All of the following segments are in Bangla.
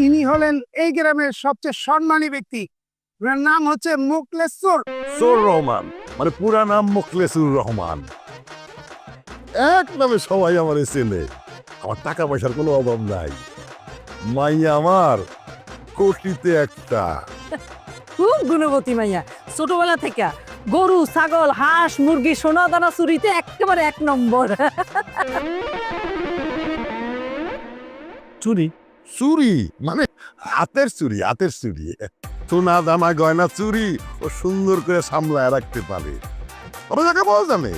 ইনি হলেন এই গ্রামের সবচেয়ে সম্মানী ব্যক্তি। ওনার নাম হচ্ছে মুখলেসুর রহমান, মানে পুরা নাম মুখলেসুর রহমান। এক নামে সবাই আমার চেনে। আমার টাকা পয়সার কোনো অভাব নাই। মাইয়া আমার কোটিতে একটা। খুব গুণবতী মাইয়া, ছোটবেলা থেকে গরু ছাগল হাঁস মুরগি সোনা দানা চুরিতে একেবারে 1 নম্বর। চুরি? চুরি মানে হাতের চুরি, হাতের চুরি। সোনা দানা গয়না চুরি ও সুন্দর করে সামলায় রাখতে পারে। তবে যাকে বলা জানে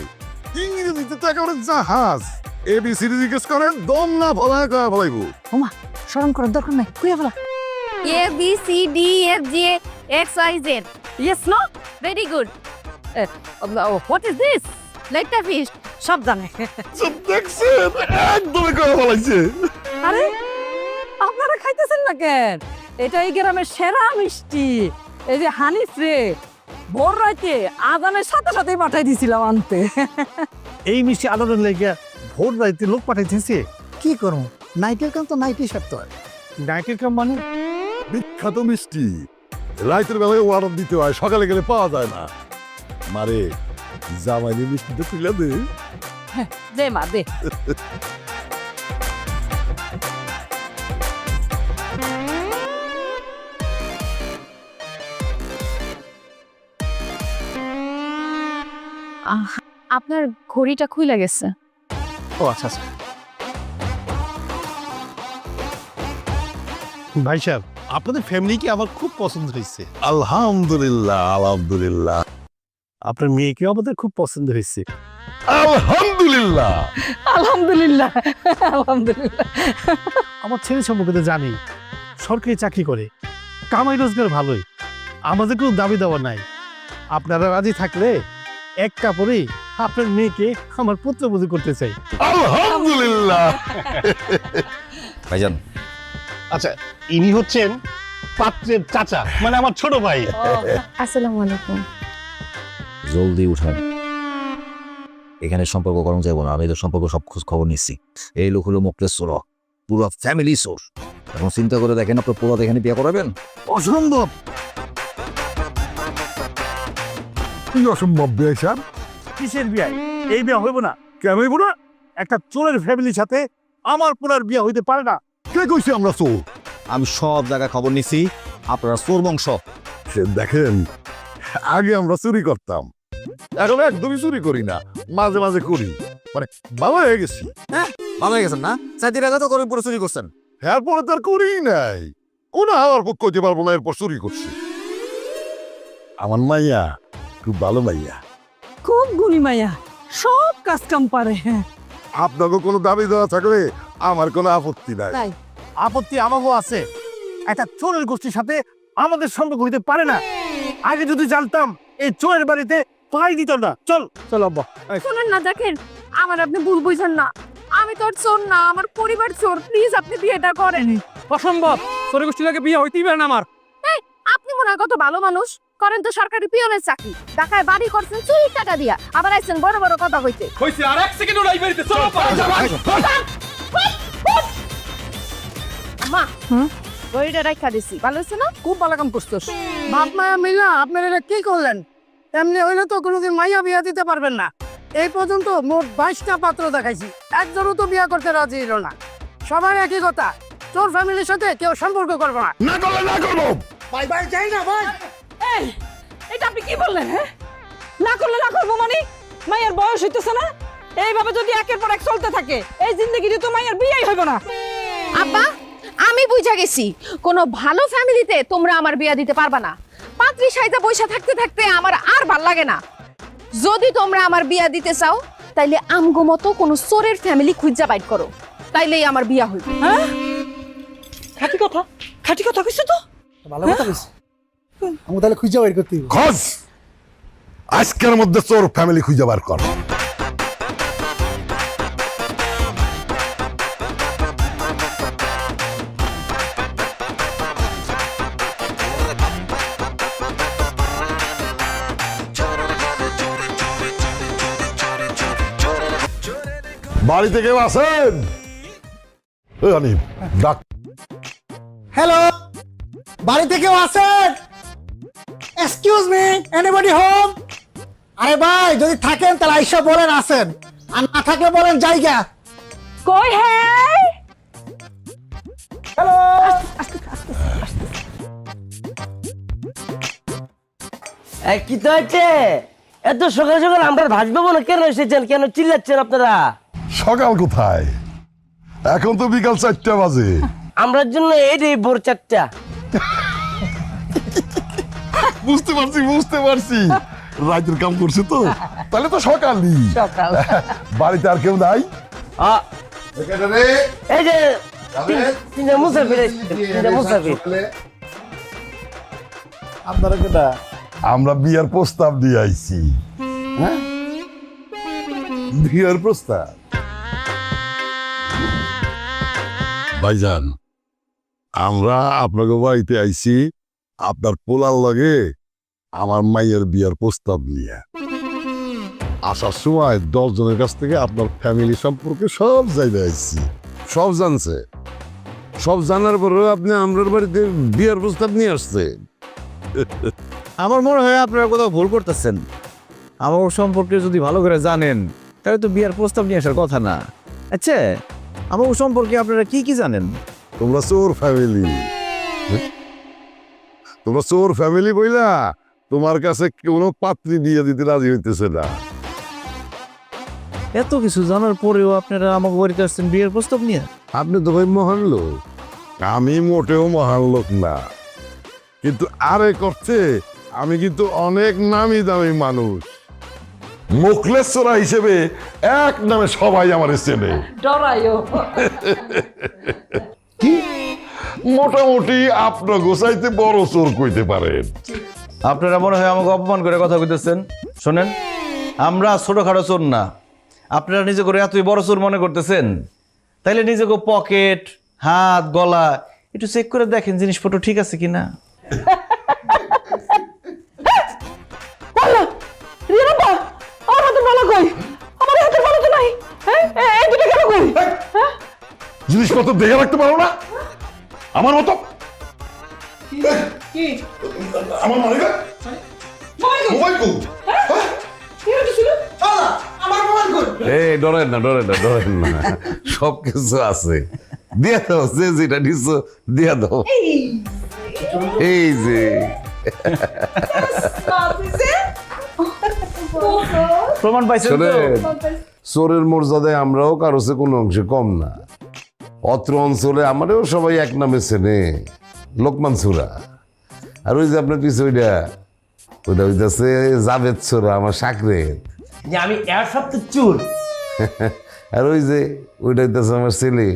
ইংরেজিতে তো একেবারে জাহাজ। এবিসিডি জিজ্ঞেস করেন দম না ফলায় কয়া ফলাইব। ওমা শরম করার দরকার নাই, কইয়া ফেলা। A B C D F G X Y Z. Yes no Very good. What is this? Like a fish. সব জানে। সব দেখছেন একদমই কয়া ফলাইছে। আরে আপনারা খাইতেছেন না কেন? এটা এই গ্রামের সেরা মিষ্টি। এই যে হানিফ রে ভোর রাতে আজানের সাথে সাথেই পাঠাই দিছিলাম আনতে। এই মিষ্টি আলোড়ন লেগে ভোর রাইতে লোক পাঠাইতেছে। কি করবো, নাইটের কাম তো নাইটই সারতে হয়। ডাইটের কাম মানে বিখ্যাত মিষ্টি রাতের বেলায় অর্ডার দিতে হয়, সকালে গেলে পাওয়া যায় না। মারে জামাইনি মিষ্টিটা তুলে দে। দে মা দে। আপনার ঘড়িটা খুলে গেছে। ও আচ্ছা আচ্ছা। ভাই সাহেব, আপনাদের ফ্যামিলি কি আমার খুব পছন্দ হয়েছে। আলহামদুলিল্লাহ, আলহামদুলিল্লাহ, আপনার মেয়েকেও আমাদের খুব পছন্দ হয়েছে। আলহামদুলিল্লাহ। আলহামদুলিল্লাহ আলহামদুলিল্লাহ। আমার ছেলে সম্পর্কে তো জানি, সরকারি চাকরি করে, কামাই রোজগার ভালোই। আমাদের কোনো দাবি দেওয়া নাই। আপনারা রাজি থাকলে এক কাপড়েই আপনার মেয়েকে আমার পুত্রবধূ করতে চাই। আলহামদুলিল্লাহ। ভাইজান, আচ্ছা, ইনি হচ্ছেন পাত্রের চাচা, মানে আমার ছোট ভাই। আসসালামু আলাইকুম। জলদি উঠান। এখানে সম্পর্ক করা যাবো না, আমি এদের সম্পর্ক সব খোঁজ খবর নিচ্ছি। এই লোক হলো মুখলেসুর, পুরো ফ্যামিলি সোর। এখন চিন্তা করে দেখেন আপনার পুরো এখানে বিয়ে করাবেন? অসম্ভব। কি অসম্ভব বিয়ে স্যার? কিসের বিয়ে? এই বিয়ে হইব না। কেন হইব না? একটা চোরের ফ্যামিলির সাথে আমার পুরার বিয়ে হইতে পারে না। কে কইছে আমরা চোর? আমি সব জায়গায় খবর নিচ্ছি, আপনারা চোর বংশ। সে দেখেন, আগে আমরা চুরি করতাম, এখন একদমই চুরি করি না, মাঝে মাঝে করি। মানে বাবা হয়ে গেছি। ভালো হয়ে গেছেন না? 4 আগে তো করে পুরো চুরি করছেন। এরপরে তার করি নাই। ও না আমার পক্ষ হইতে পারবো না, এরপর চুরি করছি। আমার মাইয়া খুব ভালো মাইয়া। খুব গুণী মাইয়া, সব কাজ কাম পারে। আপনাকে কোনো দাবি দেওয়া থাকলে আমার কোনো আপত্তি নাই। তাই আপত্তি আমাকেও আছে। একটা চোরের গোষ্ঠীর সাথে আমাদের সম্পর্ক হইতে পারে না। আগে যদি জানতাম এই চোরের বাড়িতে পাই দিত না। চল চল আব্বা। শুনুন না, দেখেন আমার আপনি ভুল বুঝছেন না। আমি তোর চোর না, আমার পরিবার চোর। প্লিজ আপনি বিয়েটা করেন। অসম্ভব, চোরের গোষ্ঠীর লাগে বিয়ে হইতেই পারে না আমার। এই আপনি মনে হয় কত ভালো মানুষ, করেন তো সরকারি পিয়নের চাকরি, ঢাকায় বাড়ি করছেন চুরির টাকা দিয়া, আবার আইছেন বড় বড় কথা কইতে। হইছে আর 1 সেকেন্ডও নাই বেরিতে। চলো মা ঘড়িটা রাখা দিছি, ভালো হয়েছে না? খুব ভালো কাম করছস। বাপ মায়া মিলা আপনারা এটা কি করলেন? এমনি হইলে তো কোনোদিন মাইয়া বিয়া দিতে পারবেন না। এই পর্যন্ত মোট 22টা পাত্র দেখাইছি, একজনও তো বিয়া করতে রাজি হলো না। সবাই একই কথা, তোর ফ্যামিলির সাথে কেউ সম্পর্ক করবো না। না করলে না করবো। ভাই ভাই চাই না ভাই। এই এটা আপনি কি বললেন? হ্যাঁ, না করলে না করবো মানে? মায়ের বয়স হইতেছে না? এইভাবে যদি একের পর এক চলতে থাকে এই জিন্দেগিতে তো মায়ের বিয়েই হইব না। আব্বা আমি বুঝা গেছি, কোনো ভালো ফ্যামিলিতে তোমরা আমার বিয়া দিতে পারবা না। পাত্রী সাইজা বৈশা থাকতে থাকতে আমার আর ভাল লাগে না। যদি তোমরা আমার বিয়া দিতে চাও তাইলে আমগো মতো কোনো চোরের ফ্যামিলি খুঁজা বাইট করো, তাইলেই আমার বিয়া হইবে। হ্যাঁ, খাঁটি কথা, খাঁটি কথা কইছো তো। ভালো কথা বলছি, আমি তাহলে খুঁজে বের করতে হবে। খোঁজ আজকের মধ্যে চোর ফ্যামিলি খুঁজে বার কর। বাড়িতে কেউ আছেন? ডাক। হ্যালো, বাড়িতে কেউ আছেন? Excuse me, anybody home? আরে ভাই, যদি থাকেন তাহলে আইসা বলেন আছেন, আর না থাকলে বলেন জায়গা। কই হ্যাঁ হ্যালো, কি তো হচ্ছে? এত সকাল সকাল আমরা ভাসবো না, কেন এসেছেন? কেন চিল্লাচ্ছেন আপনারা? সকাল কোথায়? এখন তো বিকাল 4টা বাজে। আমরার জন্য এই ভোর 4টা। বুঝতে পারছি রাতের কাম করছে তো, তাহলে তো সকালই। সকাল বাড়িতে আর কেউ নাই? এই যে তিনটা মুসাফির এসেছে, তিনটা মুসাফির। আপনারা কেটা? আমরা বিয়ার প্রস্তাব দিয়ে আইছি। হ্যাঁ, বিয়ার প্রস্তাব। ভাইজান, আমরা আপনাকে বাড়িতে আইছি আপনার পোলার লগে আমার মাইয়ের বিয়ার প্রস্তাব নিয়ে। আসার সময় 10 জনের কাছ থেকে আপনার ফ্যামিলি সম্পর্কে সব জায়গায় আইছি, সব জানছে। সব জানার পরেও আপনি আমার বাড়িতে বিয়ার প্রস্তাব নিয়ে আসছেন। আমার মনে হয় আপনারা কোথাও ভুল করতেছেন। আমার সম্পর্কে যদি ভালো করে জানেন তাহলে তো বিয়ার প্রস্তাব নিয়ে আসার কথা না। আচ্ছা, আমার সম্পর্কে আপনারা কি কি জানেন? তোমরা চোর ফ্যামিলি, তোমরা চোর ফ্যামিলি বইলা তোমার কাছে কোনো পাত্রী বিয়ে দিতে রাজি হইতেছে না। এত কিছু জানার পরেও আপনারা আমাকে বাড়িতে আসছেন বিয়ের প্রস্তাব নিয়ে? আপনি তো ভাই মহান লোক, আমি মোটেও মহান লোক না, কিন্তু আরে করছে আমি কিন্তু অনেক নামি দামি মানুষ। মুখলেশ্বরা হিসেবে এক নামে সবাই আমার চেনে। ডরাইও মোটামুটি আপনার গোসাইতে বড় চোর কইতে পারেন। আপনারা মনে হয় আমাকে অপমান করে কথা কইতেছেন। শোনেন, আমরা ছোটখাটো চোর না। আপনারা নিজে করে এতই বড় চোর মনে করতেছেন, তাইলে নিজেকে পকেট, হাত, গলা একটু চেক করে দেখেন জিনিসপত্র ঠিক আছে কিনা। আমার হাতে ভালো কই? আমার হাতে ভালো তো নাই। হ্যাঁ, এই দুটো কেন কই? জিনিসপত্র দেখে রাখতে পারো না আমার মতো? কি আমার মালিকা মোবাইল কো? কি হয়েছিল? আমার মোবাইল কই? এই ডরেন না সব কিছু আছে, দিয়া দাও। যে যেটা নিছো দিয়া দাও। এই যে প্রমাণ পাইছেন তো? চোরের মর্যাদায় আমরাও কারো চেয়ে কোনো অংশে কম না। অত্র অঞ্চলে আমারও সবাই এক নামে চেনে, লোকমান ছোরা। আর ওই যে আপনার পিছু ওইটা হইতেছে জাভেদ ছোরা, আমার সাকরেত। যে আমি এর সপ্তাহ চুর। আর ওই যে ওইটা হইতেছে আমার ছেলে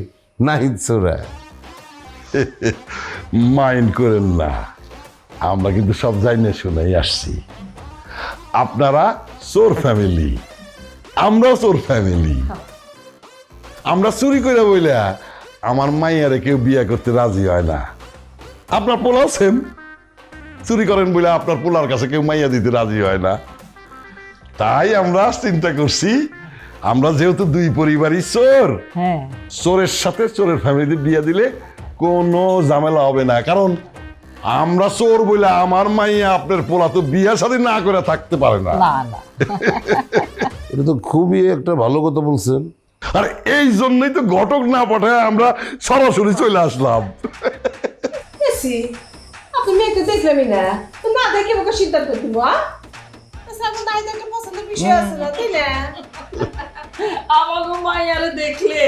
নাহিদ ছোরা। মাইন্ড করেন না, আমরা কিন্তু সব জানি শুনাই আসছি। আপনারা চোর ফ্যামিলি, আমরাও চোর ফ্যামিলি। আমরা চুরি করে বইলা আমার মাইয়ারে কেউ বিয়ে করতে রাজি হয় না। আপনার পোলা আছেন, চুরি করেন বলে আপনার পোলার কাছে কেউ মাইয়া দিতে রাজি হয় না। তাই আমরা চিন্তা করছি, আমরা যেহেতু দুই পরিবারই চোর, হ্যাঁ, চোরের সাথে চোরের ফ্যামিলিতে বিয়ে দিলে কোনো ঝামেলা হবে না। কারণ আমরা চোর বলে আমার মাইয়া আপনার পোলা তো বিয়ে সাথে না করে থাকতে পারে না। না না, এটা তো খুবই একটা ভালো কথা বলছেন। আর এই জন্যই তো ঘটক না পাঠায় আমরা সরাসরি চলে আসলাম। আপনি মেয়েকে দেখলামই না, তো না দেখে আমাকে সিদ্ধান্ত দিব। এখন নাই দেখে পছন্দের বিষয় আছে না, তাই না? আমাকে মাইয়ারে দেখলে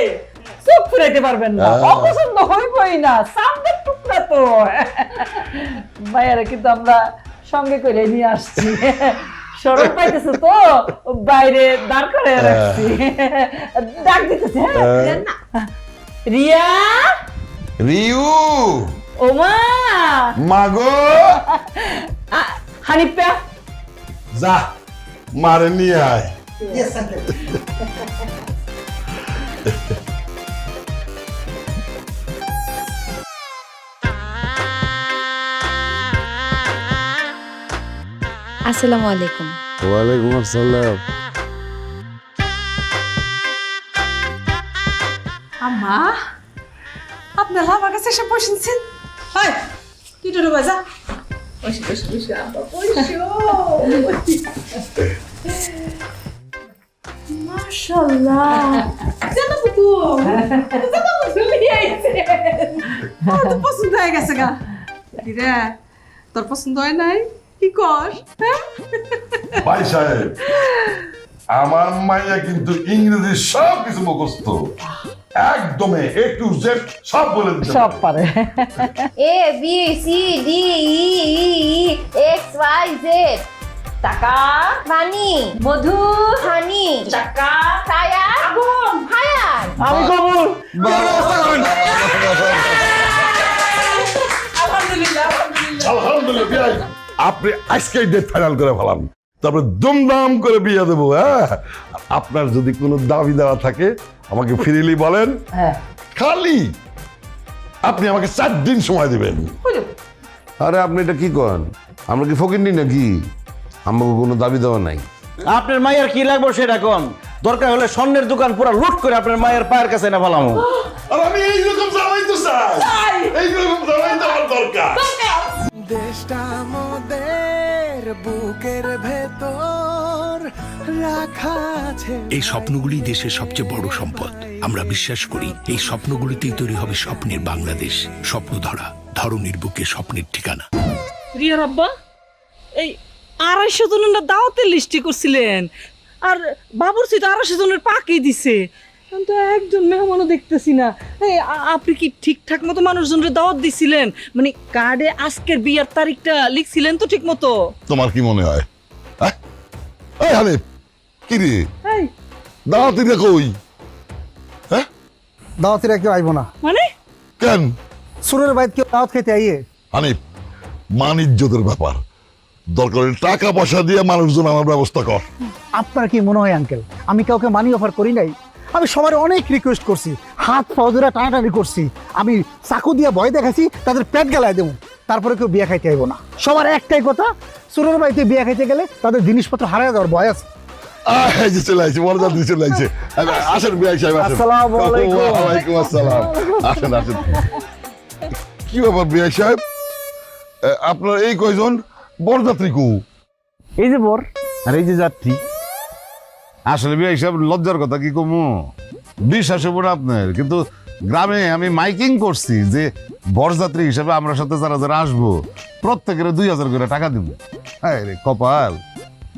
চোখ ফিরাইতে পারবেন না, অপছন্দ হইবই না। সামনের টুকরা তো মাইয়ারে কিন্তু আমরা সঙ্গে করে নিয়ে আসছি। সরম পাইতেছে তো, বাইরে দাঁড় করে রাখছি। ডাক দিতেছে। রিয়া, রিউ, ওমা, মাগো, হানিফা, যা মারে নিয়ে আয়। আসসালামু আলাইকুম। ওয়ালাইকুম আসসালাম। আম্মা, আপনারা আমার কাছে এসে বসেছেন? হাই তুই তো ঢুকে যা বসে বসে বসে আব্বা বসো মাশাআল্লাহ জানো তো তুমি আইছে তো পছন্দ হয়ে গেছে গা কি রে তোর পছন্দ হয় নাই কি কর হ্যাঁ ভাই সাহেব আমার মাইয়া কিন্তু ইংরেজি সব কিছু মুখস্থ একদমে A to Z সব বলে দিতে সব পারে A B C D E X Y Z টাকা পানি মধু হানি টাকা ছায়া আগুন ফায়ার আমি কবুল আলহামদুলিল্লাহ আপনি আজকেই ডেট ফাইনাল করে ফেলান তারপরে দুমদাম করে বিয়ে দেবো হ্যাঁ আপনার যদি কোনো দাবি দেওয়া থাকে আমাকে ফ্রিলি বলেন হ্যাঁ খালি আপনি আমাকে 4 দিন সময় দিবেন আরে আপনি এটা কি করেন আমরা কি ফকিরনি নাকি আমাকে কোনো দাবি দেওয়া নাই আপনার মায়ের কি লাগবে সেটা কোন দরকার হলে স্বর্ণের দোকান পুরো লুট করে আপনার মায়ের পায়ের কাছে না ফেলামো আর আমি এইরকম জামাই তো চাই এইরকম জামাই তো আমার দরকার দেশটা মোদের বুকের ভেতর রাখা আছে এই স্বপ্নগুলি দেশের সবচেয়ে বড় সম্পদ আমরা বিশ্বাস করি এই স্বপ্নগুলিতেই তৈরি হবে স্বপ্নের বাংলাদেশ স্বপ্ন ধরা ধরনীর বুকে স্বপ্নের ঠিকানা রিয়ার আব্বা এই 250 জনের দাওয়াতের লিস্টি করছিলেন আর বাবুরচি তো 250 জনের পাকই দিছে আমি তো একজন মেহমানও দেখতেছি না এই আপনি কি ঠিকঠাক মতো মানুষজনের দাওয়াত দিছিলেন মানে কার্ডে আজকের বিয়ার তারিখটা লিখছিলেন তো ঠিক মতো তোমার কি মনে হয় এই হানিফ কি রে এই দাওয়াতি রে কই হ্যাঁ দাওয়াতিরা কেউ আইব না মানে কেন সুরের বাইরে কেউ দাওয়াত খেতে আইয়ে হানিফ মান ইজ্জতের ব্যাপার দরকার হলে টাকা পয়সা দিয়ে মানুষজন আমার ব্যবস্থা কর আপনার কি মনে হয় আঙ্কেল আমি কাউকে মানি অফার করি নাই আমি সবার অনেক রিকোয়েস্ট করছি হাত পাও ধরে টানাটানি করছি আমি চাকু দিয়ে ভয় দেখাচ্ছি তাদের পেট গেলায় দেবো তারপরে কেউ বিয়ে খাইতে আইব না সবার একটাই কথা সুরের বাড়িতে বিয়ে খাইতে গেলে তাদের জিনিসপত্র হারায় যাওয়ার ভয় আছে এই যে চলে আসছে বড়দাদি চলে আসছে আসেন বিআই সাহেব আসেন আসসালামু আলাইকুম। ওয়ালাইকুম আসসালাম আসেন আসেন কি ব্যাপার বিআই সাহেব আপনার এই কয়জন বরযাত্রী কু এই যে বর আর এই যে যাত্রী আসলে বিআই সাহেব লজ্জার কথা কি কমু বিশ্বাস হবো না আপনার কিন্তু গ্রামে আমি মাইকিং করছি যে বরযাত্রী হিসেবে আমরা সাথে যারা যারা আসবো প্রত্যেকের 2000 করে টাকা দিব হ্যাঁ রে কপাল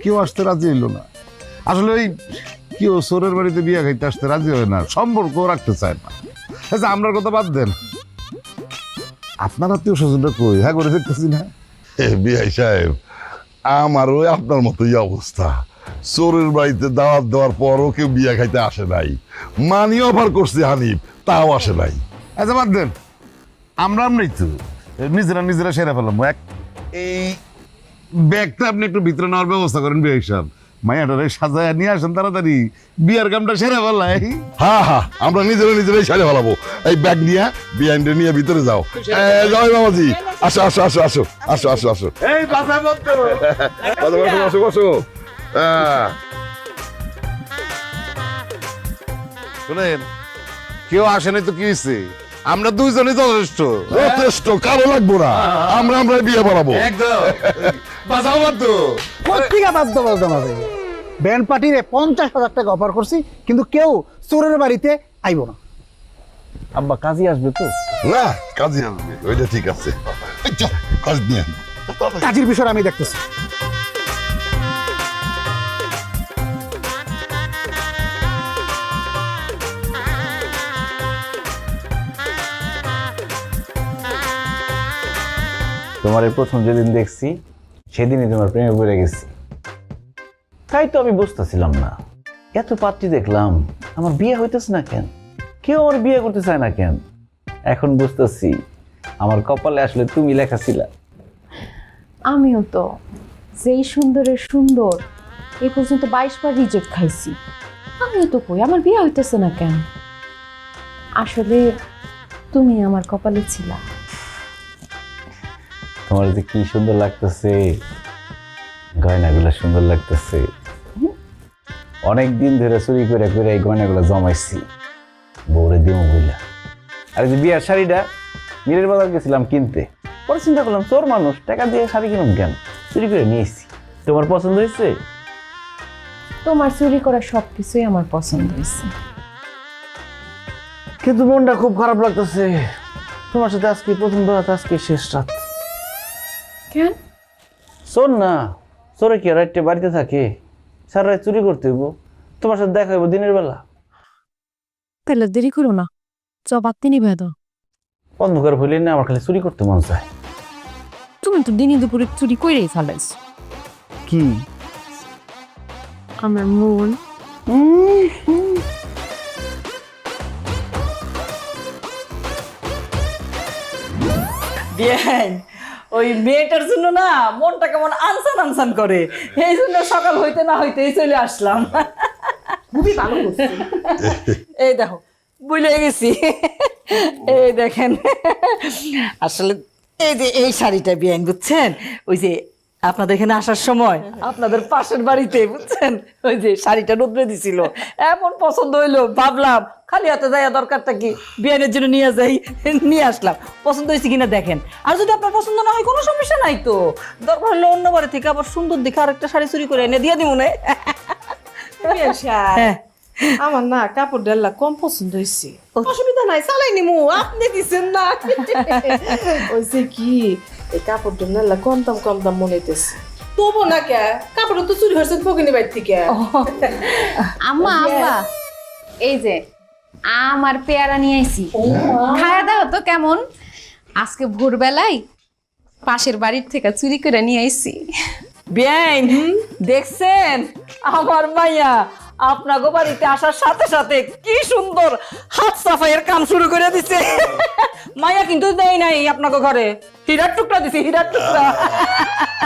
কেউ আসতে রাজি হইলো না আসলে ওই কেউ সোরের বাড়িতে বিয়ে খাইতে আসতে রাজি হয় না সম্পর্ক রাখতে চায় না আচ্ছা আমরার কথা বাদ দেন আপনার আত্মীয় স্বজনটা কই হ্যাঁ করে দেখতেছি না বিআই সাহেব আমারও আপনার মতোই অবস্থা চোরের বাড়িতে দাওয়াত দেওয়ার পরও কেউ বিয়ে খাইতে আসে নাই মানি অফার করছে হানিফ তাও আসে নাই আচ্ছা বাদ দেন আমরাই তো নিজেরা সেরে ফেলাম এই ব্যাগটা আপনি একটু ভিতরে নেওয়ার ব্যবস্থা করেন বিয়ে হিসাব মায়াটারে সাজায় নিয়ে আসেন তাড়াতাড়ি বিয়ার কামটা সেরে ফেলাই হ্যাঁ আমরা নিজেরাই সেরে ফেলাবো এই ব্যাগ নিয়ে বিয়ানটা নিয়ে ভিতরে যাও জয় বাবাজি আসো আসো আসো আসো আসো আসো আসো এই বাসা বসো বসো বসো শুনেন কেউ আসেনি তো কি হয়েছে আমরা দুইজনই যথেষ্ট কারো লাগবো না আমরা বিয়ে বানাবো একদম বাজাও বাদ পত্রিকা বাধ্য বলতে হবে ব্যান্ড পার্টিরে 50,000 টাকা অফার করছি কিন্তু কেউ চোরের বাড়িতে আইব না আব্বা কাজী আসবে তো না কাজে আসবে ওইটা ঠিক আছে এই চল, কাজ নিয়ে আন। কাজের বিষয় আমি দেখতেছি তোমার এই প্রথম যেদিন দেখছি সেদিনই তোমার প্রেমে পড়ে গেছি তাই তো আমি বুঝতেছিলাম না এত পাত্রী দেখলাম আমার বিয়ে হইতেছে না কেন কেউ আমার বিয়ে করতে চায় না কেন এখন বুঝতেছি আমার কপালে আসলে তুমি লেখা ছিলা আমিও তো যেই সুন্দরের সুন্দর এই পর্যন্ত 22 বার রিজেক্ট খাইছি আমিও তো কই আমার বিয়ে হইতেছে না কেন আসলে তুমি আমার কপালে ছিলা তোমার যে কি সুন্দর লাগতেছে গয়নাগুলো সুন্দর লাগতেছে অনেক দিন ধরে চুরি করে করে এই গয়নাগুলো জমাইছি বউরে দিমু বইলা আর যে বিয়ার শাড়িটা মিরের বাজার গেছিলাম কিনতে, পরে চিন্তা করলাম চোর মানুষ, টাকা দিয়ে শাড়ি কিনুম কেন, চুরি করে নিয়ে এসেছি। তোমার পছন্দ হয়েছে? তোমার চুরি করা সবকিছুই আমার পছন্দ হয়েছে। কিন্তু মনটা খুব খারাপ লাগতেছে, তোমার সাথে আজকে প্রথম রাত, আজকে শেষ রাত। কেন? চোর না, চোরে কি রাত্রে বাড়িতে থাকে? সারা রাত চুরি করতে হইব, তোমার সাথে দেখা হইব দিনের বেলা। তাহলে দেরি করো না, জবাব তিনি ভেদ। অন্ধকার হইলে না আমার খালি চুরি করতে মন চায়। তুমি তো দিনই দুপুরে চুরি করেই ফেলাইছ। কি? আমার মন। বিয়ান, ওই মেয়েটার জন্য না মনটা কেমন আনসান আনসান করে, এই জন্য সকাল হইতে না হইতেই চলে আসলাম। খুবই ভালো করছে। এই দেখো বুঝলে গেছি, এই দেখেন আসলে এই যে এই শাড়িটা বিয়ান বুঝছেন, ওই যে আপনাদের এখানে আসার সময় আপনাদের পাশের বাড়িতে বুঝছেন ওই যে শাড়িটা রোদ্রে দিছিল, এমন পছন্দ হইলো ভাবলাম খালি হাতে যাইয়া দরকারটা কি, বিয়ানের জন্য নিয়ে যাই, নিয়ে আসলাম। পছন্দ হয়েছে কিনা দেখেন, আর যদি আপনার পছন্দ না হয় কোনো সমস্যা নাই তো, দরকার হলো অন্য বাড়ি থেকে আবার সুন্দর দেখে আরেকটা শাড়ি চুরি করে এনে দিয়ে দিব না। হ্যাঁ আমার না কাপড় ডাল্লা কম পছন্দ হয়েছে, অসুবিধা নাই চালাই নিমু, আপনি দিচ্ছেন না। ওইছে কি এই কাপড় ডাল্লা কম দাম মনে হইতেছে, তবু না কে কাপড় তো চুরি হয়েছে ফকিনি বাইর থেকে। আম্মা আব্বা, এই যে আমার পেয়ারা নিয়ে আইছি, খায়া দাও তো কেমন। আজকে ভোরবেলায় পাশের বাড়ির থেকে চুরি করে নিয়ে আইছি। বিয়ান দেখছেন আমার মাইয়া আপনাকে বাড়িতে আসার সাথে সাথে কি সুন্দর হাত সাফাইয়ের কাম শুরু করে দিছে। মাইয়া কিন্তু দেয় নাই আপনাকে ঘরে, হীরার টুকরা দিছে, হীরার টুকরা।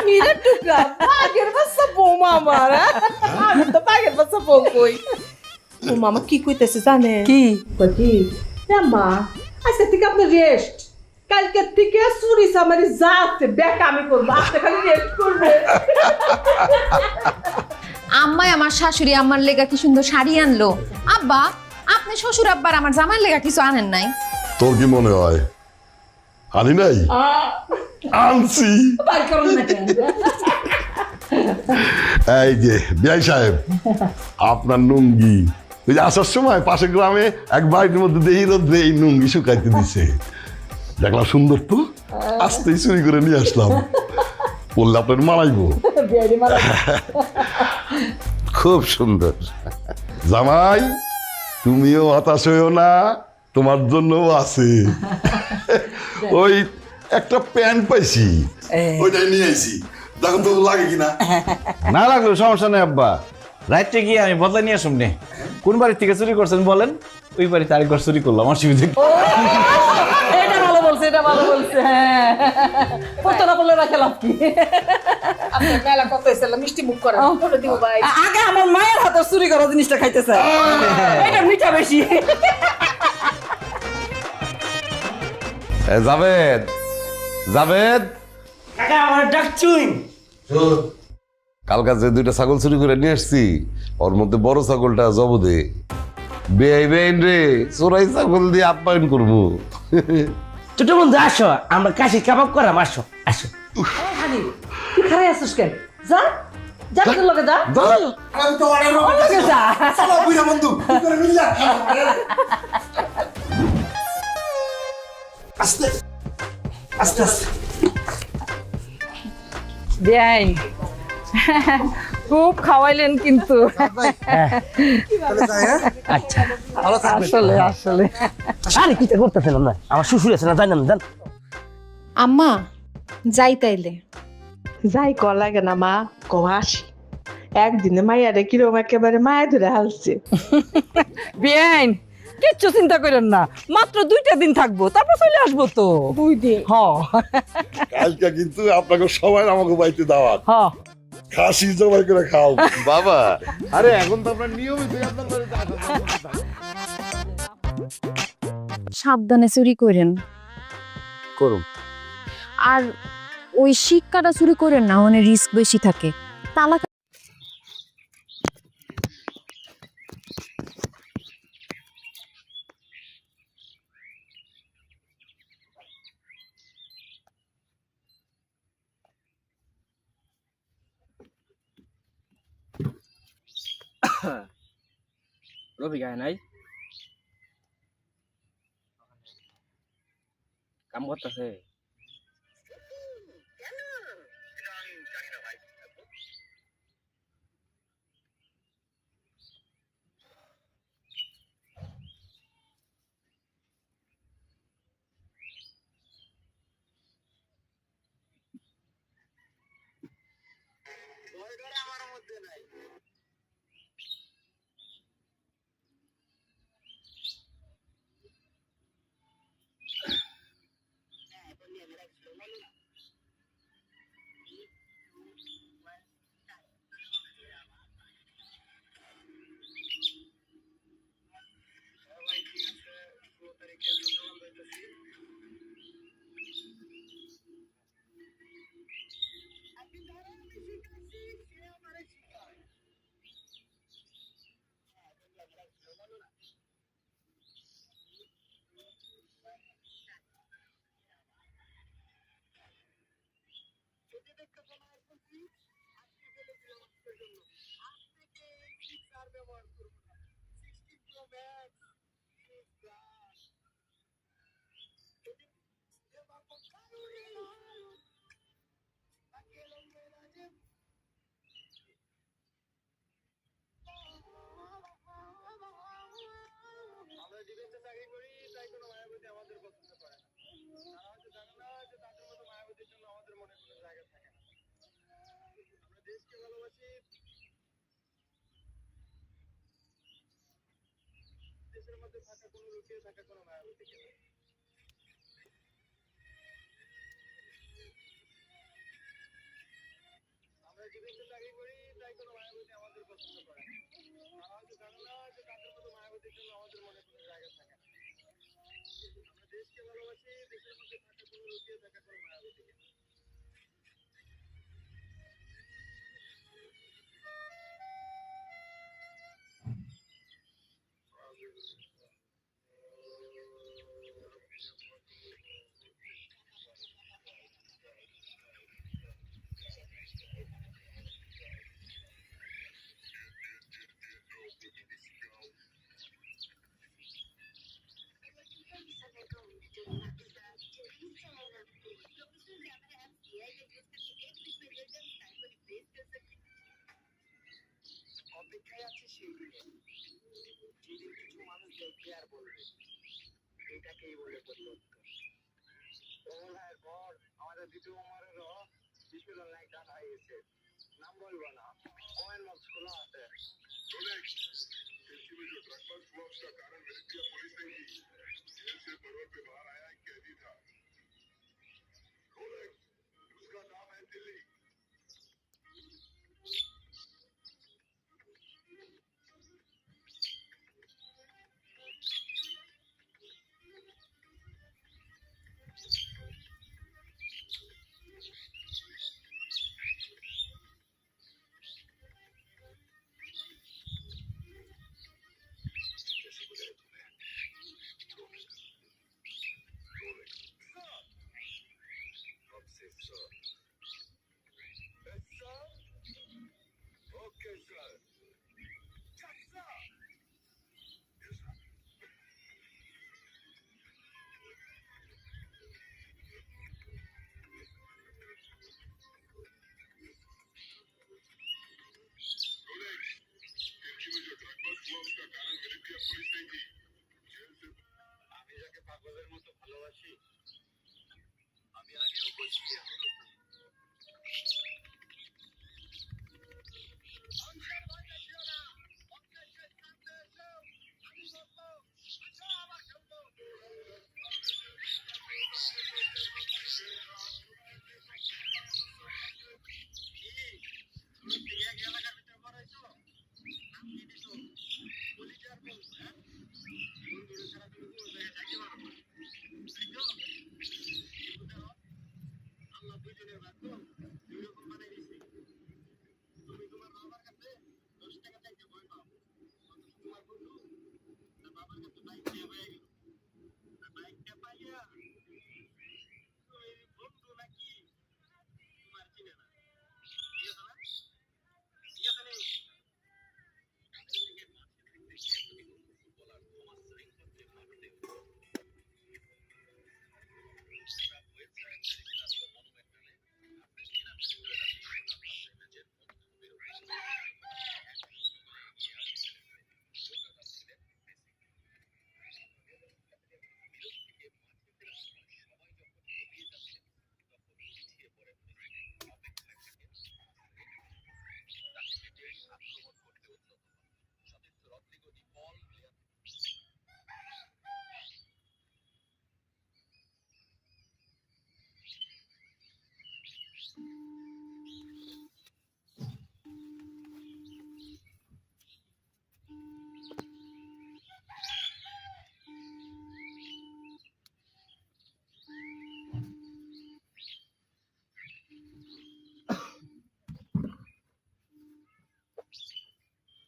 হীরার টুকরা বাঘের বাচ্চা বৌমা আমার, আমি তো বাঘের বাচ্চা বউ কই। ও মামা কি কইতেছে জানে কি কি মা, আজকে থেকে আপনি রেস্ট, কালকে থেকে চুরি সামারি যা আছে ব্যাক আমি করবো, আপনি খালি রেস্ট করবে। আম্মাই আমার শাশুড়ি আমার লেগা কি সুন্দর শাড়ি আনলো। আব্বা আপনি শ্বশুর আব্বার আমার জামাইয়ের লেগা কিছু আনেন নাই? তোর কি মনে হয় আনি নাই? আনছি। বাড়ি করুন না কেন? এই যে বিআই সাহেব, আপনার নুঙ্গি ওই যে আসার সময় পাশের গ্রামে এক বাড়ির মধ্যে দেহি রোদ্রে এই নুঙ্গি শুকাইতে দিছে, দেখলাম সুন্দর তো, আসতেই চুরি করে নিয়ে আসলাম, বললে আপনার মারাইবো। খুব সুন্দর। জামাই তুমিও হতাশ হইও না, তোমার জন্যও আছে। ওই একটা প্যান্ট পাইছি, ওইটাই নিয়ে আইছি, দেখো তো লাগে কিনা। না লাগলো সমস্যা নেই আব্বা, রাত্রে গিয়ে আমি বদলা নিয়ে আসুন নে। কোন বাড়ির থেকে চুরি করছেন বলেন, ওই বাড়িতে আরেকবার চুরি করলাম, অসুবিধা কি? এটা ভালো বলছে, এটা ভালো বলছে। হ্যাঁ পড়তে না বলে রাখে লাভ কি? আপনার মেলা কত হয়েছিল, মিষ্টি মুখ করেন, করে দিব ভাই। আগে আমার মায়ের হাতে চুরি করা জিনিসটা খাইতে চাই, এটা মিঠা বেশি। জাভেদ, জাভেদ, আমার ডাকছুই কালকা যে দুইটা ছাগল চুরি করে নিয়ে আসছি, ওর মধ্যে বড় ছাগলটা জবদে, বেআই বেআইন রে চোরাই ছাগল দিয়ে আপ্যায়ন করবো। ছোট বন্ধু আসো, আমরা কাশি কাবাব করাম, আসো আসো। হানি তুই খারাই আসছিস কেন? যা যা তোর লগে যা, আমি তো অনেক ওর লগে যা। বন্ধু আস্তে আস্তে আস্তে। বেআইন খুব খাওয়াইলেন কিন্তু। আচ্ছা আসলে আসলে আরে কি করতেছিলাম না, আমার শ্বশুর আছে না, জানেন জান। আম্মা যাই তাইলে। যাই ক লাগে না মা, ক আসি। একদিনে মাইয়ারে কিরম একেবারে মায়া ধরে হালছে। বেআইন কিচ্ছু চিন্তা করেন না, মাত্র 2টা দিন থাকবো, তারপর চলে আসবো তো। 2 দিন? হ কালকে কিন্তু আপনাকে সবাই আমাকে বাড়িতে দাওয়াত, হ। খাসি জবাই করে খাও বাবা। আরে এখন তো আপনার নিয়মিত আপনার বাড়িতে আসা। সাবধানে চুরি করেন, করুন। আর ওই শিক্ষাটা চুরি করেন না, মানে রিস্ক বেশি থাকে। তালা রবি গায় নাই কাম করতেছে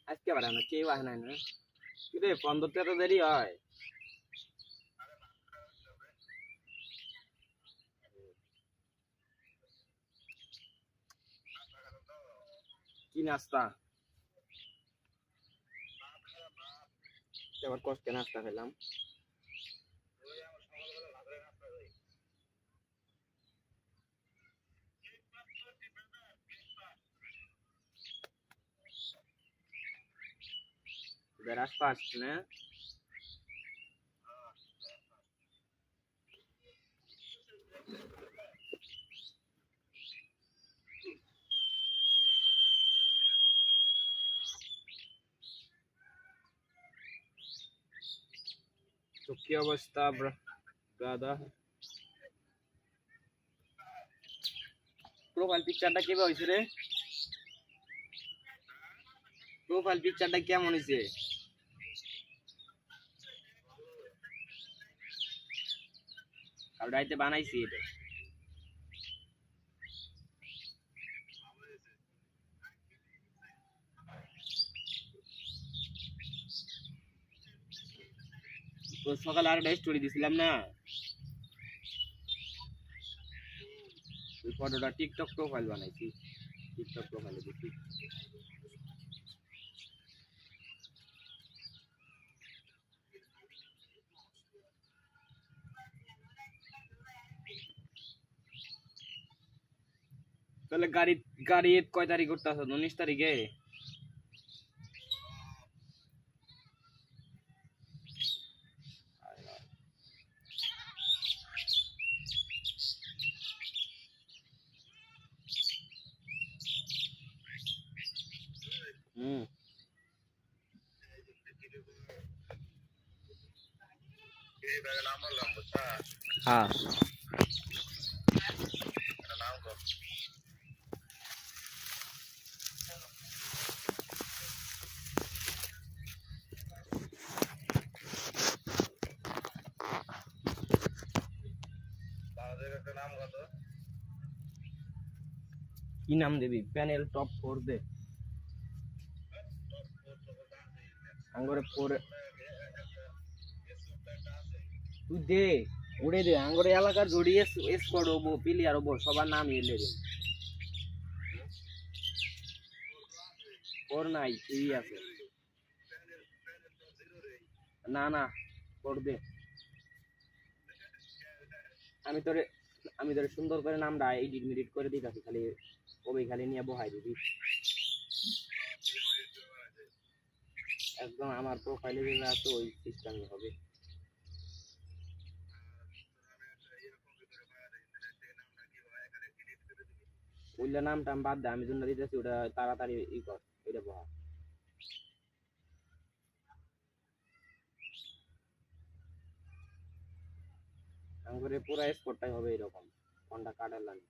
আজকে বাড়ানো কেউ আসে নাই না কিরে 15 তো দেরি হয় কি নাস্তা এবার কষ্টে নাস্তা খেলাম আশপাশ না তো কি অবস্থা ব্রাদার প্রোফাইল পিকচারটা কিভাবে হয়েছে রে প্রোফাইল পিকচারটা কেমন হয়েছে আর রাইতে বানাইছি এটা তো সকালে আর একটা স্টোরি দিছিলাম না ওই ফটোটা টিকটক প্রোফাইল বানাইছি টিকটক প্রোফাইলে দেখি তাহলে গাড়ি কয় তারিখ করতে আসো 19 তারিখে হ্যাঁ কি নাম দিবি প্যানেল টপ 4 দে আঙ্গরে 4 তুই দে উড়ে দে আঙ্গরে এলাকার জড়িয়ে স্কোয়াড হবো প্লেয়ার হবো সবার নাম এলে রে ওর নাই এই আছে না না কর দে আমি তোরে সুন্দর করে নামটা এডিট মিডিট করে দিতাছি খালি ওই খালি নিয়ে বহাই দিবি একদম আমার প্রোফাইলে যেটা আছে ওই সিস্টেমই হবে ওইটা নামটা বাদ দে আমি জন্য দিতেছি ওটা তাড়াতাড়ি ই কর এটা বহা আঙ্গুরে পুরো স্পটটাই হবে এরকম কোনটা কাটার লাগে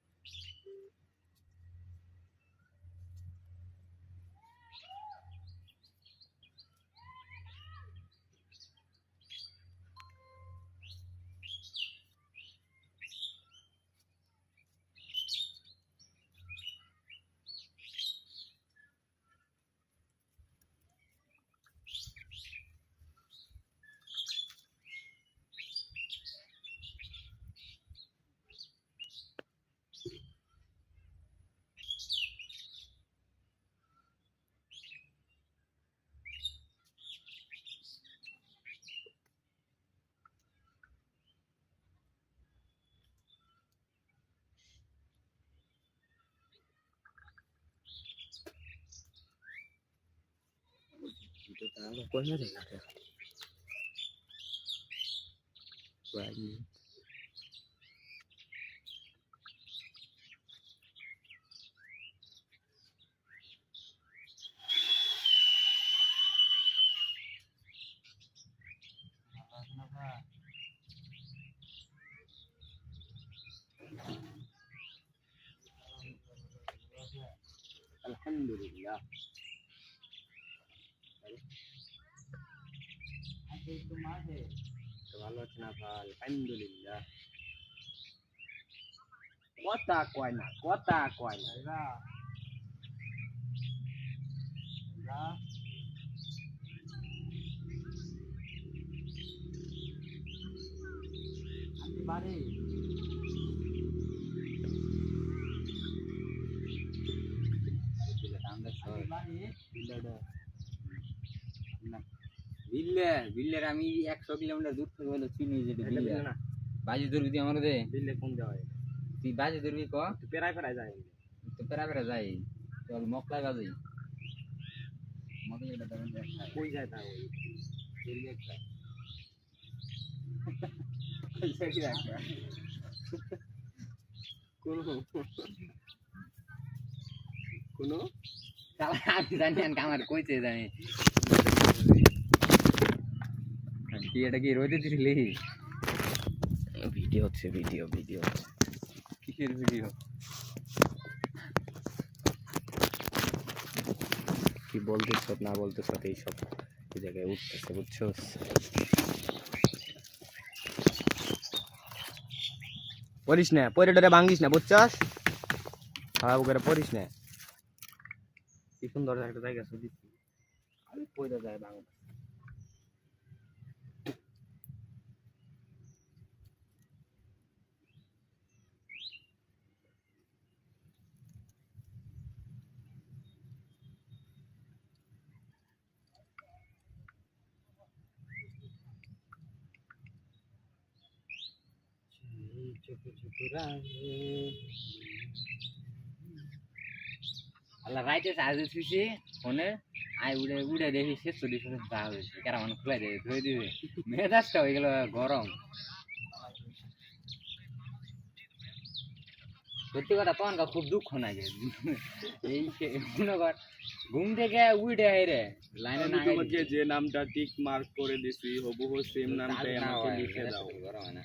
Có nhớ thì là vậy. Alhamdulillah. ভালো আছে না ভাই আলহামদুলিল্লাহ কথা কয় না বিল্লের আমি 100 কিলোমিটার দূর থেকে হলো চিনি যেটা বিল্লে না বাজি ধরবি তুই আমার দে বিল্লে কোন যায় তুই বাজি ধরবি ক তুই পেরায় যায় তো পেরায় যায় চল মকলাই বাজি মকলাই এটা ধরেন কই যায় তা ওই বিল্লে যায় কই যায় কোন আমি জানি আমার কইতে জানি কি এটা কি রোদে দিলি ভিডিও হচ্ছে ভিডিও কিসের ভিডিও কি বলতেছ না বলতেছ এইসব এই জায়গায় উঠতেছে বুঝছো পড়িস না পরে ডরে ভাঙিস না বুঝছস খারাপ করে পড়িস না কি সুন্দর একটা জায়গা আছে আমি পয়দা যায় ভাঙ আল্লাহ রাইতে সাজে থুইছি ফোনে আই উড়ে দেখি শেষ চলি শেষ যা হয়েছে কারা মানুষ খুলে দেবে ধুয়ে দিবে মেজাজটা হয়ে গেল গরম সত্যি কথা তখন খুব দুঃখ লাগে এই মনে কর ঘুম থেকে উঠে রে লাইনে না যে নামটা টিক মার্ক করে দিছি হবু সেম নামটাই আমাকে লিখে দাও গরম না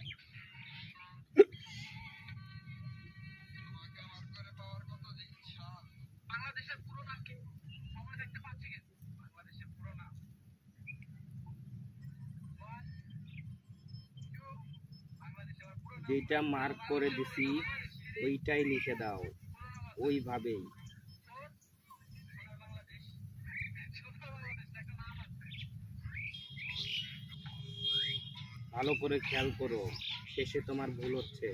যেটা মার্ক করে দিছি ওইটাই লিখে দাও ওইভাবেই ভালো করে খেয়াল করো শেষে তোমার ভুল হচ্ছে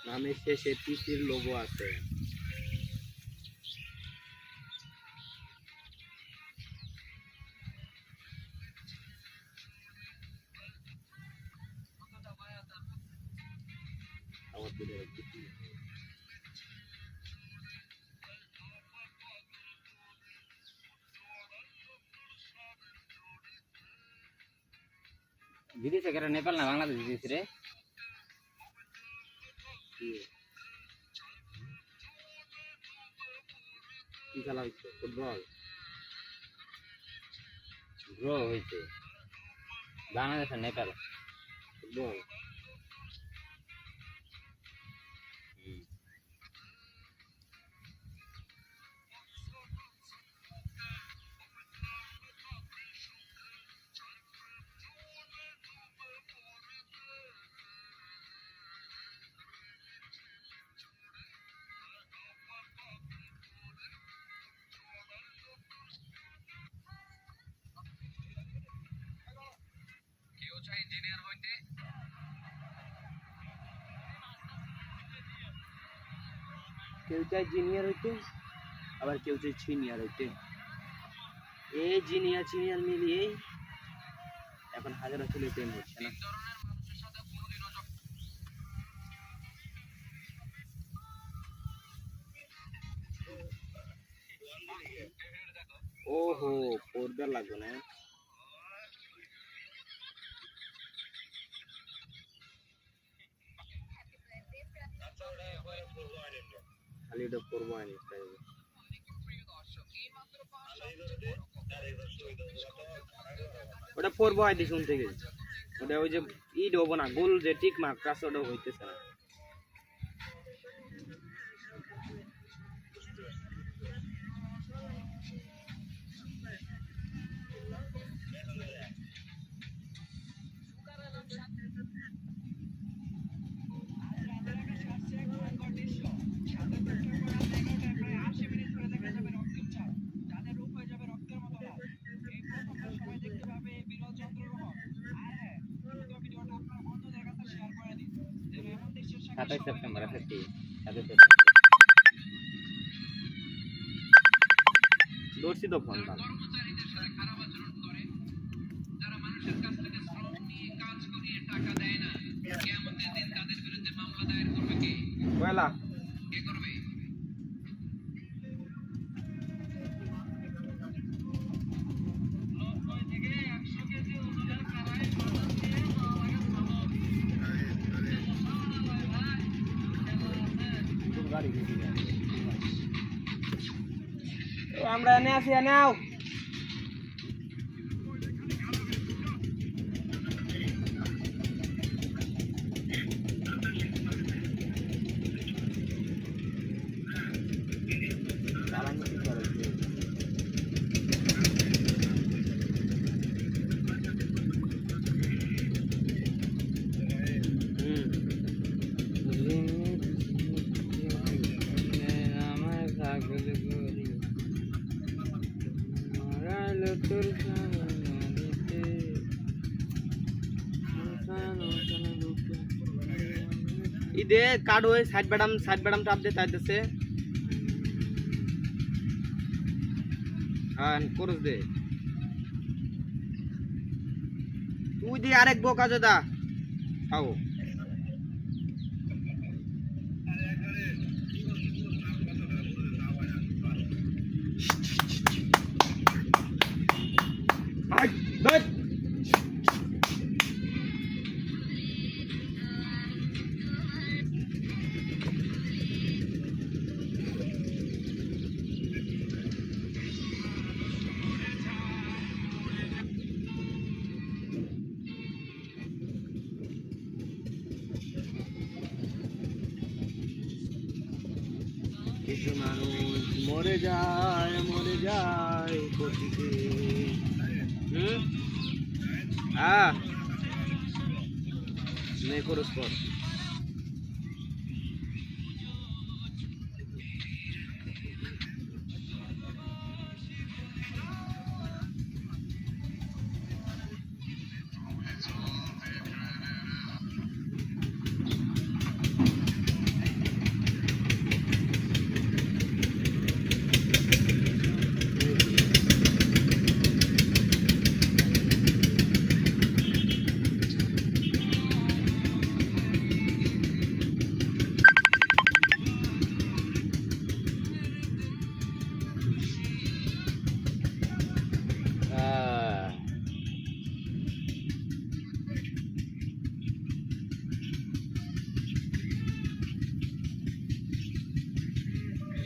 নামের শেষে পিসির লোগো আছে বিদেশে গেলে নেপাল না বাংলাদেশ বিদেশ রে কি খেলা হচ্ছে ফুটবল ড্র হয়েছে বাংলাদেশ আর নেপাল ফুটবল কেউ চাই জিনিয়ার হইতে আবার কেউ চাই সিনিয়র হইতে এই জিনিয়ার সিনিয়র মিলিয়েই এখন হাজার ছেলে প্রেম হচ্ছে না ওহো পর্দা লাগবে না খালি এটা করবো আনি ওটা পড়বো আইডি শুন থেকে ওটা ওই যে ইড হবো না গোল যে টিক মার্ক কাছে ওটা হইতেছে না 27 সেপ্টেম্বর আছে 27 দর্শি তো ফোন ভালো কয়লা আমরা এনে আছি নাও ইদে কার্ড ওই সাইড বাদাম টাপ দে তাইতেছে হ্যাঁ করস দে তুই দি আরেক বোকা জদা আও আই দে কিছু মানুষ মরে যায় প্রতিদিন হ্যাঁ নে করস কর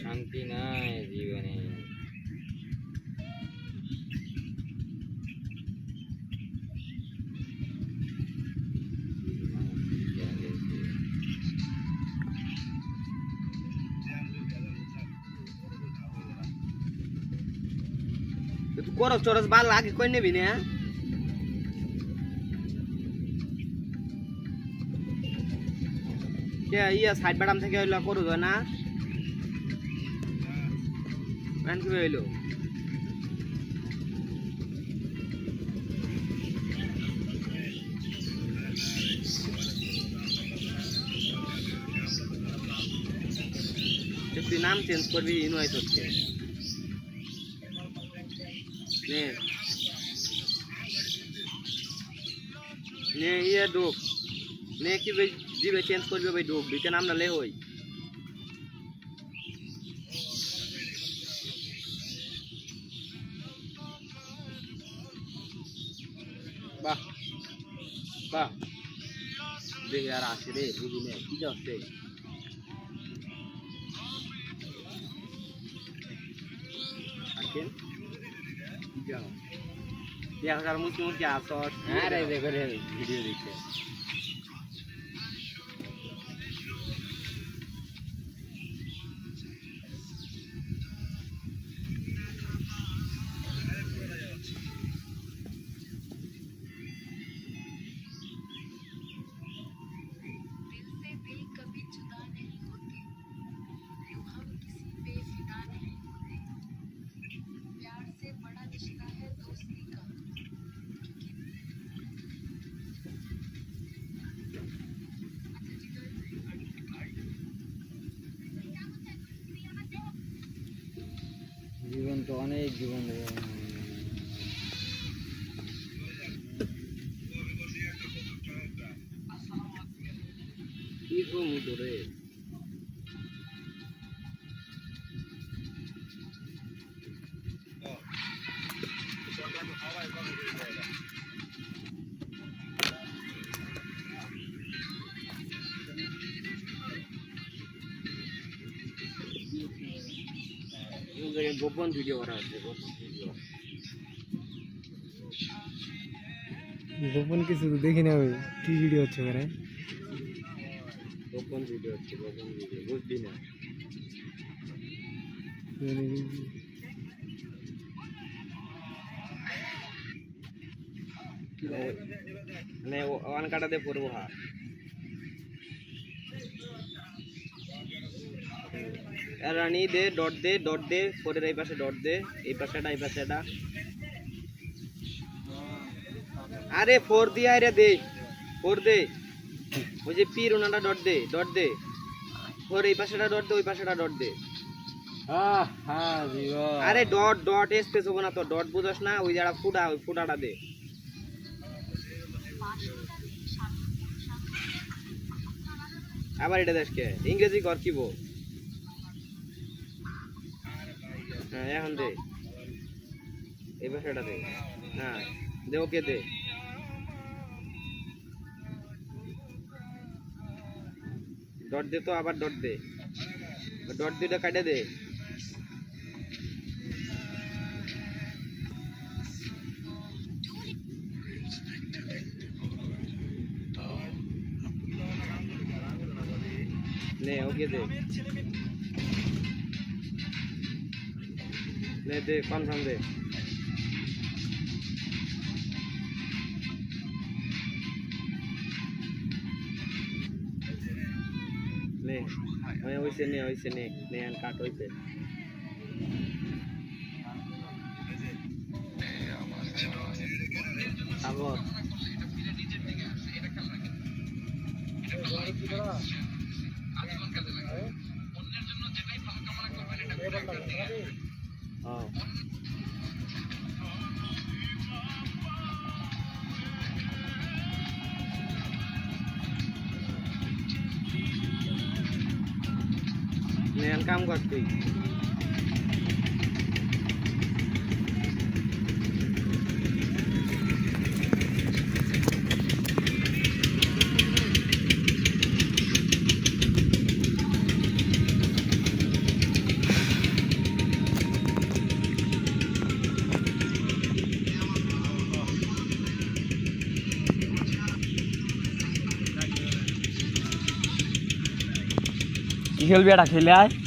শান্তি নাই জীবনে তুই করস চরস ভাল লাগে কই নেবি না কে ইয়া সাইড বাদাম থেকে হইলো করু না প্যান কি হইলো তুই নাম চেঞ্জ করবি ইনভাইট হচ্ছে নে নে ইয়ে ডোক নে কি জিবে চেঞ্জ করবি ভাই ডোক দুইটা নাম না লে হই বাহ বাহ দেখি আর আসে রে বুঝি নে কি যাচ্ছে আসেন যাও দেখার মুখে আসস আরে দেখো রে ভিডিও দেখছে তো অনেক জীবন কি কমু রে গোপন ভিডিও করা হচ্ছে গোপন কিছু দেখি না ওই কি ভিডিও হচ্ছে ওখানে গোপন ভিডিও হচ্ছে গোপন ভিডিও বুঝলি না মানে ওয়ান কাটাতে পড়বো হা রানী দে ডট দে ফোরের এই পাশে ডট দে এই পাশে এটা আরে ফোর দিয়ে আরে দে ফোর দে ওই যে পীর ওনাটা ডট দে ফোর এই পাশেটা ডট দে ওই পাশেটা ডট দে আরে ডট স্পেস হবো না তো ডট বুঝস না ওই যারা ফুটা ওই ফুটাটা দে আবার এটা দেশকে ইংরেজি কর কি বল হ্যাঁ এখন দে এই পাশেটা দে হ্যাঁ দে ওকে দে ডট দে তো আবার ডট দুইটা কাটে দে নে ওকে দে নে দে কনফার্ম দে নে ওইসে নে আর কাট হইছে আবার কাম কর তুই কি খেলবি এটা খেলে আয়